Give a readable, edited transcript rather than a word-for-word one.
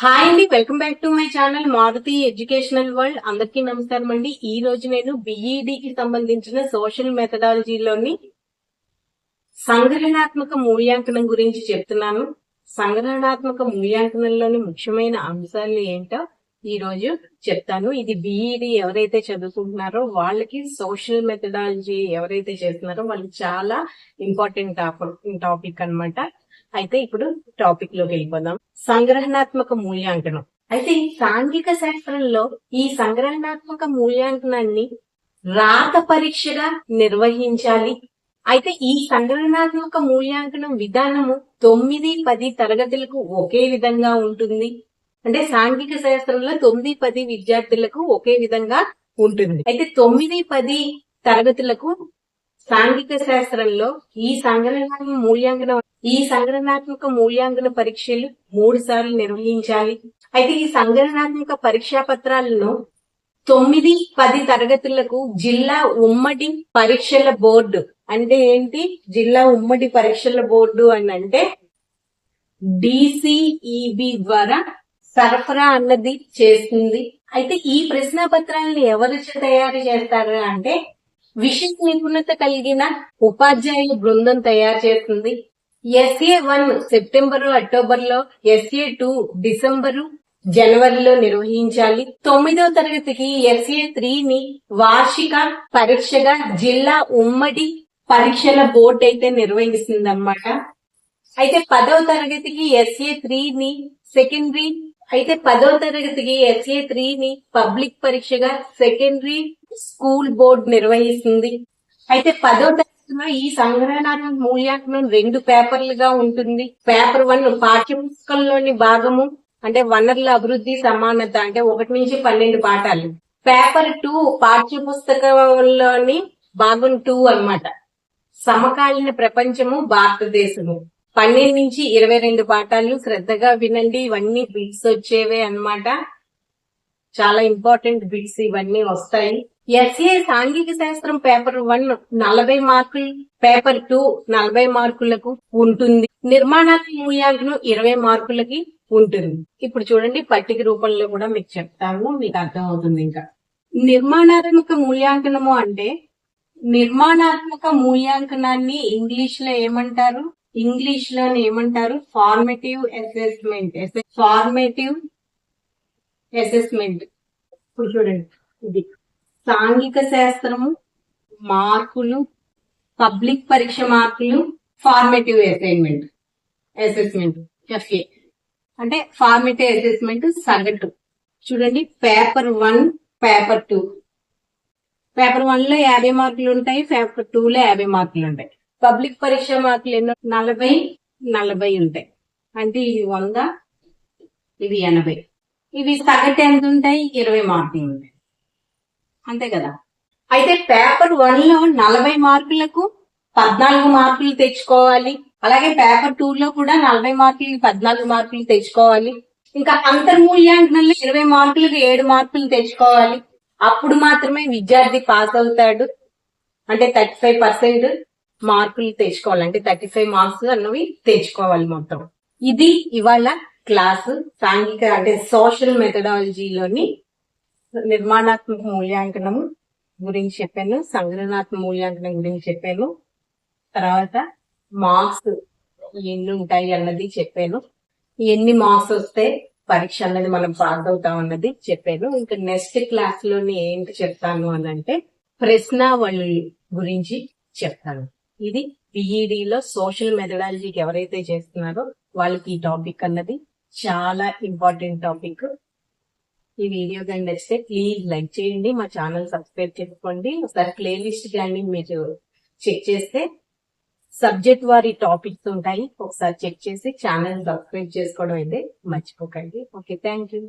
Hi అండి, welcome back to my channel Maruti educational world. అందరికీ నమస్కారం అండి. ఈ రోజు నేను బిఈడికి సంబంధించిన సోషల్ మెథడాలజీలోని సంగ్రహణాత్మక మూల్యాంకనం గురించి చెప్తున్నాను. సంగ్రహణాత్మక మూల్యాంకనంలోని ముఖ్యమైన అంశాలు ఏంటో ఈ రోజు చెప్తాను. ఇది బిఈడి ఎవరైతే చదువుకుంటున్నారో వాళ్ళకి సోషల్ మెథడాలజీ ఎవరైతే చేస్తున్నారో వాళ్ళకి చాలా ఇంపార్టెంట్ టాపిక్ అన్నమాట. అయితే ఇప్పుడు టాపిక్ లోకి వెళ్ళిపోదాం. సంగ్రహణాత్మక మూల్యాంకనం. అయితే సాంఘిక శాస్త్రంలో ఈ సంగ్రహణాత్మక మూల్యాంకనాన్ని రాత పరీక్షగా నిర్వహించాలి. అయితే ఈ సంగ్రహణాత్మక మూల్యాంకనం విధానము 9-10 తరగతులకు ఒకే విధంగా ఉంటుంది. అంటే సాంఘిక శాస్త్రంలో 9-10 విద్యార్థులకు ఒకే విధంగా ఉంటుంది. అయితే 9-10 తరగతులకు సాంఘిక శాస్త్రంలో ఈ సంగ్రహణాత్మక మూల్యాంకన పరీక్షలు 3 సార్లు నిర్వహించాలి. అయితే ఈ సంగ్రహణాత్మక పరీక్షా పత్రాలను 9-10 తరగతులకు జిల్లా ఉమ్మడి పరీక్షల బోర్డు అంటే ఏంటి? జిల్లా ఉమ్మడి పరీక్షల బోర్డు అని అంటే DCEB ద్వారా సరఫరా అన్నది చేస్తుంది. అయితే ఈ ప్రశ్న పత్రాలను ఎవరు తయారు చేస్తారు అంటే విషయ నిపుణత కలిగిన ఉపాధ్యాయుల బృందం తయారు చేస్తుంది. SA1 సెప్టెంబరు అక్టోబర్లో, SA2 డిసెంబరు జనవరిలో నిర్వహించాలి. 9వ తరగతికి SA3ని వార్షిక పరీక్షగా జిల్లా ఉమ్మడి పరీక్షల బోర్డు అయితే నిర్వహిస్తుంది అన్నమాట. అయితే 10వ తరగతికి SA3ని సెకండరీ పబ్లిక్ పరీక్షగా సెకండరీ స్కూల్ బోర్డు నిర్వహిస్తుంది. అయితే 10వ తరగతిలో ఈ సంగ్రహణాత్మక మూల్యాంకనం 2 పేపర్లుగా ఉంటుంది. పేపర్ 1 పాఠ్యపుస్తకంలోని భాగము అంటే వనరుల అభివృద్ధి సమానత అంటే 1 నుంచి 12 పాఠాలు. పేపర్ 2 పాఠ్యపుస్తకంలోని భాగం 2 అన్నమాట. సమకాలీన ప్రపంచము భారతదేశము 12 నుంచి 22 పాఠాలు. శ్రద్ధగా వినండి, ఇవన్నీ బిట్స్ వచ్చేవే అన్నమాట. చాలా ఇంపార్టెంట్ బిట్స్ ఇవన్నీ వస్తాయి. SA సాంఘిక శాస్త్రం పేపర్ 1 40 మార్కులు, పేపర్ 2 40 మార్కులకు ఉంటుంది. నిర్మాణాత్మక మూల్యాంకనం 20 మార్కులకి ఉంటుంది. ఇప్పుడు చూడండి, పట్టిక రూపంలో కూడా మీకు చెప్తాను, మీకు అర్థమవుతుంది. ఇంకా నిర్మాణాత్మక మూల్యాంకనము అంటే నిర్మాణాత్మక మూల్యాంకనాన్ని ఇంగ్లీష్ లో ఏమంటారు? Formative assessment. ఇప్పుడు చూడండి, ఇది సాంఘిక శాస్త్రము మార్కులు, పబ్లిక్ పరీక్ష మార్కులు, ఫార్మేటివ్ అసెస్మెంట్ FA అంటే ఫార్మేటివ్ అసెస్మెంట్ సగటు. చూడండి, పేపర్ 1 పేపర్ 2. పేపర్ 1 లో 50 మార్కులు ఉంటాయి, పేపర్ 2 లో 50 మార్కులు ఉంటాయి. పబ్లిక్ పరీక్ష మార్కులు ఎన్నో 40 ఉంటాయి. అంటే ఇవి 100, ఇవి 80. ఇవి సగటు ఎంత ఉంటాయి? 20 మార్కులు ఉంటాయి. అంతే కదా. అయితే పేపర్ 1 లో 40 మార్కులకు 14 మార్కులు తెచ్చుకోవాలి. అలాగే పేపర్ 2 లో కూడా 40 మార్కులకి 14 మార్కులు తెచ్చుకోవాలి. ఇంకా అంతర్మూల్యాంకనంలో 20 మార్కులకు 7 మార్కులు తెచ్చుకోవాలి. అప్పుడు మాత్రమే విద్యార్థి పాస్ అవుతాడు. అంటే 35% మార్కులు తెచ్చుకోవాలి. అంటే 35 మార్క్స్ అన్నవి తెచ్చుకోవాలి మొత్తం. ఇది ఇవాళ క్లాసు. సాంఘిక అంటే సోషల్ మెథడాలజీలోని నిర్మాణాత్మక మూల్యాంకనం గురించి చెప్పాను, సంగ్రహణాత్మక మూల్యాంకనం గురించి చెప్పాను, తర్వాత మార్క్స్ ఎన్ని ఉంటాయి అన్నది చెప్పాను, ఎన్ని మార్క్స్ వస్తే పరీక్ష అన్నది మనం పాస్ అవుతాం అన్నది చెప్పాను. ఇంకా నెక్స్ట్ క్లాస్ లోని ఏంటి చెప్తాను అని అంటే ప్రశ్నావళి గురించి చెప్తాను. ఇది బిఈడిలో సోషల్ మెథడాలజీకి ఎవరైతే చేస్తున్నారో వాళ్ళకి ఈ టాపిక్ అన్నది చాలా ఇంపార్టెంట్ టాపిక్. ఈ వీడియో కానీ నచ్చితే ప్లీజ్ లైక్ చేయండి, మా ఛానల్ సబ్స్క్రైబ్ చేసుకోండి. ఒకసారి ప్లేలిస్ట్ కానీ మీరు చెక్ చేస్తే సబ్జెక్ట్ వారి టాపిక్స్ ఉంటాయి. ఒకసారి చెక్ చేసి ఛానల్ సబ్స్క్రైబ్ చేసుకోవడం అయితే మర్చిపోకండి. Okay, thank you.